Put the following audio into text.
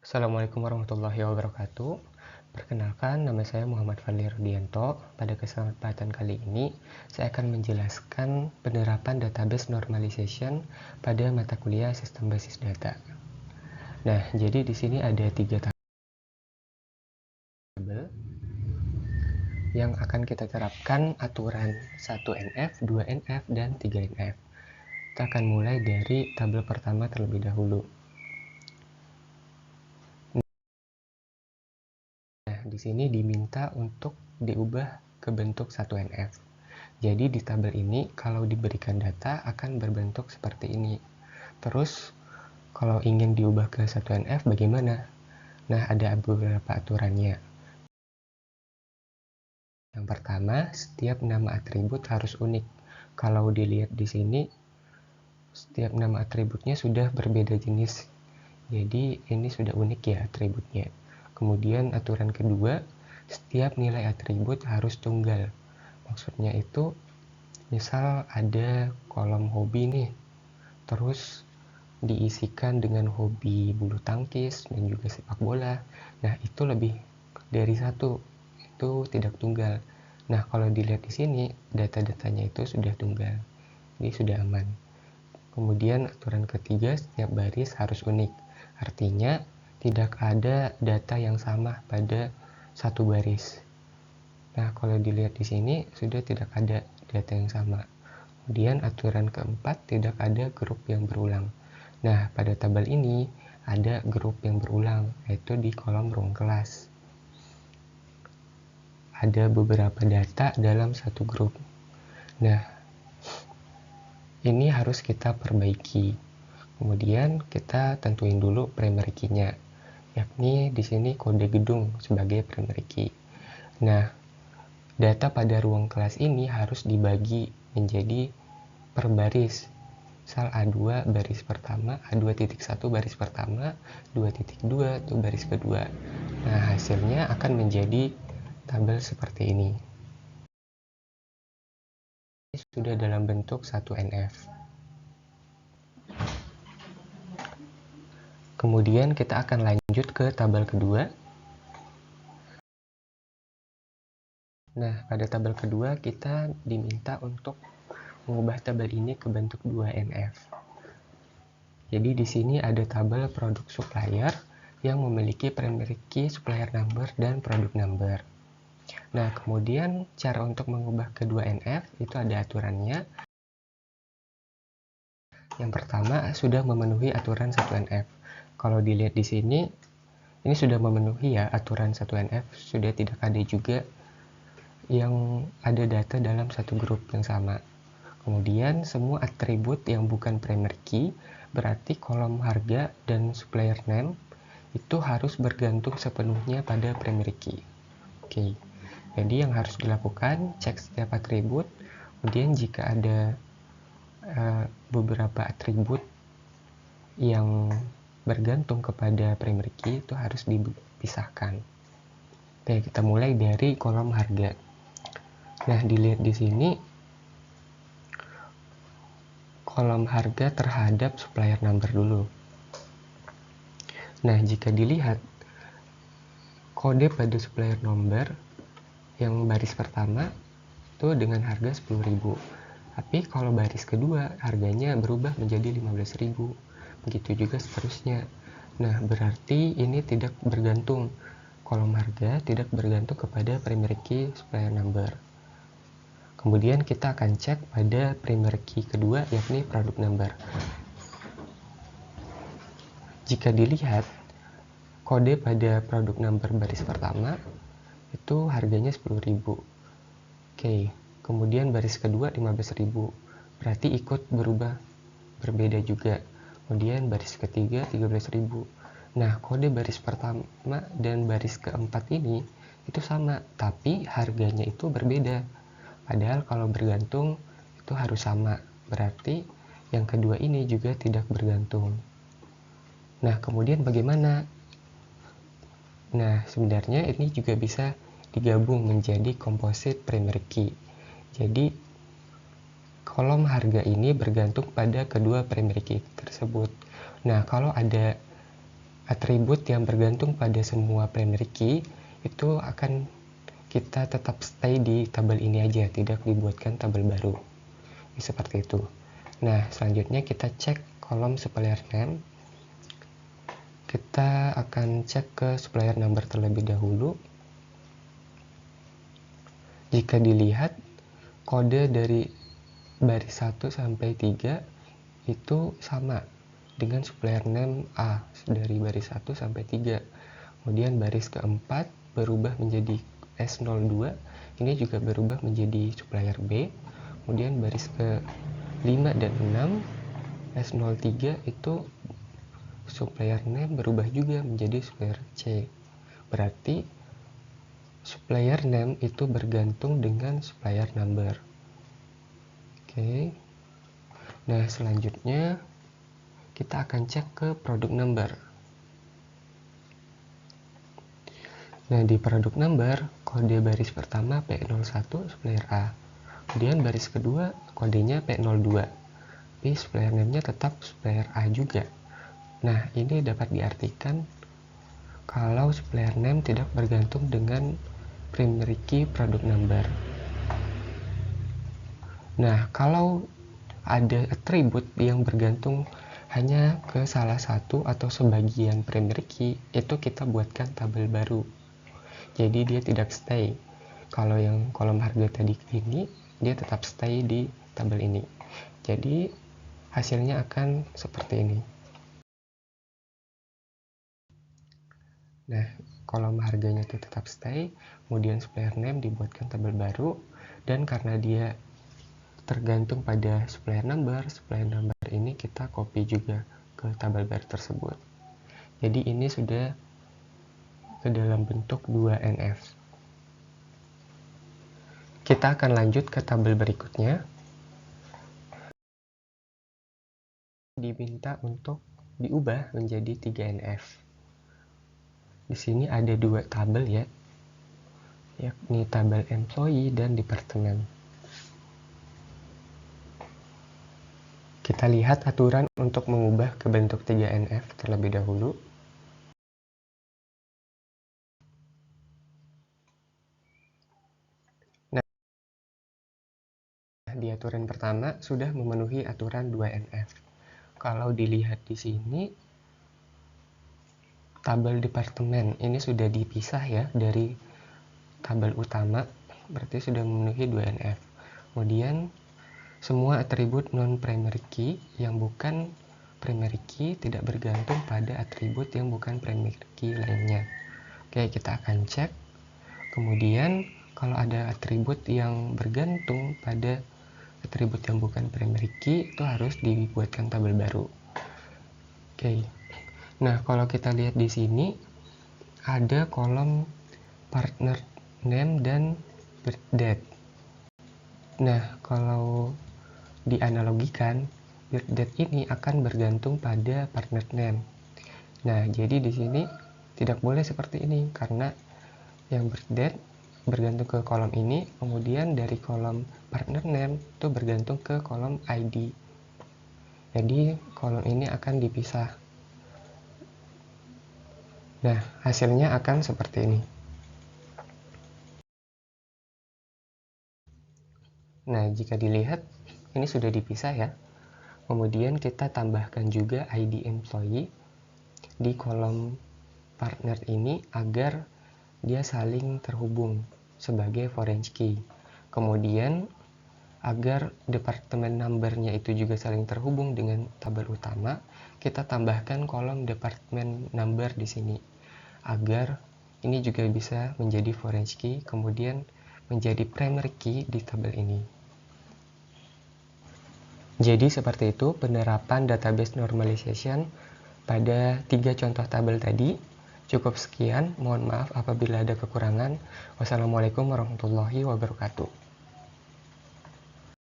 Assalamualaikum warahmatullahi wabarakatuh. Perkenalkan, nama saya Muhammad Fadli Rudianto. Pada kesempatan kali ini, saya akan menjelaskan penerapan database normalization pada mata kuliah Sistem Basis Data. Nah, jadi di sini ada 3 tabel yang akan kita terapkan aturan 1NF, 2NF, dan 3NF. Kita akan mulai dari tabel pertama terlebih dahulu. Nah, di sini diminta untuk diubah ke bentuk 1NF. Jadi di tabel ini kalau diberikan data akan berbentuk seperti ini. Terus kalau ingin diubah ke 1NF bagaimana? Nah, ada beberapa aturannya. Yang pertama, setiap nama atribut harus unik. Kalau dilihat di sini, setiap nama atributnya sudah berbeda jenis. Jadi ini sudah unik ya atributnya. Kemudian aturan kedua, setiap nilai atribut harus tunggal. Maksudnya itu, misal ada kolom hobi nih, terus diisikan dengan hobi bulu tangkis dan juga sepak bola. Nah, itu lebih dari satu, itu tidak tunggal. Nah, kalau dilihat di sini, data-datanya itu sudah tunggal, ini sudah aman. Kemudian aturan ketiga, setiap baris harus unik. Artinya, tidak ada data yang sama pada satu baris. Nah, kalau dilihat di sini, sudah tidak ada data yang sama. Kemudian aturan keempat, tidak ada grup yang berulang. Nah, pada tabel ini ada grup yang berulang, yaitu di kolom ruang kelas. Ada beberapa data dalam satu grup. Nah, ini harus kita perbaiki. Kemudian kita tentuin dulu primary key-nya, yakni di sini kode gedung sebagai primary key. Nah, data pada ruang kelas ini harus dibagi menjadi per baris. Misal A2 baris pertama, A2.1 baris pertama, 2.2 itu baris kedua. Nah, hasilnya akan menjadi tabel seperti ini. Ini sudah dalam bentuk 1NF. Kemudian kita akan lanjut ke tabel kedua. Nah, pada tabel kedua kita diminta untuk mengubah tabel ini ke bentuk 2NF. Jadi di sini ada tabel produk supplier yang memiliki primary key, supplier number, dan product number. Nah, kemudian cara untuk mengubah ke 2NF itu ada aturannya. Yang pertama, sudah memenuhi aturan 1NF. Kalau dilihat di sini, ini sudah memenuhi ya aturan 1NF, sudah tidak ada juga yang ada data dalam satu grup yang sama. Kemudian semua atribut yang bukan primary key, berarti kolom harga dan supplier name itu harus bergantung sepenuhnya pada primary key. Oke, jadi yang harus dilakukan, cek setiap atribut. Kemudian jika ada beberapa atribut yang bergantung kepada primary key, itu harus dipisahkan. Oke, kita mulai dari kolom harga. Nah, dilihat di sini kolom harga terhadap supplier number dulu. Nah, jika dilihat kode pada supplier number yang baris pertama itu dengan harga 10.000. Tapi kalau baris kedua harganya berubah menjadi 15.000. Begitu juga seterusnya. Nah, berarti ini tidak bergantung. Kolom harga tidak bergantung kepada primary key supplier number. Kemudian kita akan cek pada primary key kedua, yakni product number. Jika dilihat kode pada product number baris pertama itu harganya 10.000. Oke, kemudian baris kedua 15.000. Berarti ikut berubah, berbeda juga. Kemudian baris ketiga 13.000. Nah, kode baris pertama dan baris keempat ini itu sama, tapi harganya itu berbeda. Padahal kalau bergantung itu harus sama. Berarti yang kedua ini juga tidak bergantung. Nah, kemudian bagaimana? Nah, sebenarnya ini juga bisa digabung menjadi composite primary key. Jadi, kolom harga ini bergantung pada kedua primary key tersebut. Nah, kalau ada atribut yang bergantung pada semua primary key itu akan kita tetap stay di tabel ini aja, tidak dibuatkan tabel baru. Seperti itu. Nah, selanjutnya kita cek kolom supplier name. Kita akan cek ke supplier number terlebih dahulu. Jika dilihat, kode dari baris 1 sampai 3 itu sama dengan supplier name A dari baris 1 sampai 3. Kemudian baris keempat berubah menjadi S02, ini juga berubah menjadi supplier B. Kemudian baris ke-5 dan 6 S03 itu supplier name berubah juga menjadi supplier C. Berarti supplier name itu bergantung dengan supplier number. Oke. Nah, selanjutnya kita akan cek ke product number. Nah, di product number, kode baris pertama P01 supplier A. Kemudian baris kedua kodenya P02. Tapi supplier name-nya tetap supplier A juga. Nah, ini dapat diartikan kalau supplier name tidak bergantung dengan primary key product number. Nah, kalau ada atribut yang bergantung hanya ke salah satu atau sebagian primary key, itu kita buatkan tabel baru. Jadi dia tidak stay. Kalau yang kolom harga tadi ini, dia tetap stay di tabel ini. Jadi hasilnya akan seperti ini. Nah, kolom harganya itu tetap stay, kemudian supplier name dibuatkan tabel baru, dan karena dia tergantung pada supplier number ini kita copy juga ke tabel baru tersebut. Jadi ini sudah ke dalam bentuk 2NF. Kita akan lanjut ke tabel berikutnya. Diminta untuk diubah menjadi 3NF. Di sini ada dua tabel ya, yakni tabel employee dan departemen. Kita lihat aturan untuk mengubah ke bentuk 3NF terlebih dahulu. Nah, di aturan pertama sudah memenuhi aturan 2NF. Kalau dilihat di sini, tabel departemen ini sudah dipisah ya dari tabel utama, berarti sudah memenuhi 2NF. Kemudian semua atribut non-primary key yang bukan primary key tidak bergantung pada atribut yang bukan primary key lainnya. Oke, kita akan cek. Kemudian kalau ada atribut yang bergantung pada atribut yang bukan primary key, itu harus dibuatkan tabel baru. Oke. Nah, kalau kita lihat di sini ada kolom partner name dan birth date. Nah, kalau dianalogikan, birth date ini akan bergantung pada partner name. Nah, jadi di sini tidak boleh seperti ini karena yang birth date bergantung ke kolom ini, kemudian dari kolom partner name itu bergantung ke kolom ID. Jadi kolom ini akan dipisah. Nah, hasilnya akan seperti ini. Nah, jika dilihat ini sudah dipisah ya. Kemudian kita tambahkan juga ID employee di kolom partner ini agar dia saling terhubung sebagai foreign key. Kemudian agar departemen number-nya itu juga saling terhubung dengan tabel utama, kita tambahkan kolom departemen number di sini agar ini juga bisa menjadi foreign key, kemudian menjadi primary key di tabel ini. Jadi seperti itu penerapan database normalization pada 3 contoh tabel tadi. Cukup sekian, mohon maaf apabila ada kekurangan. Wassalamualaikum warahmatullahi wabarakatuh.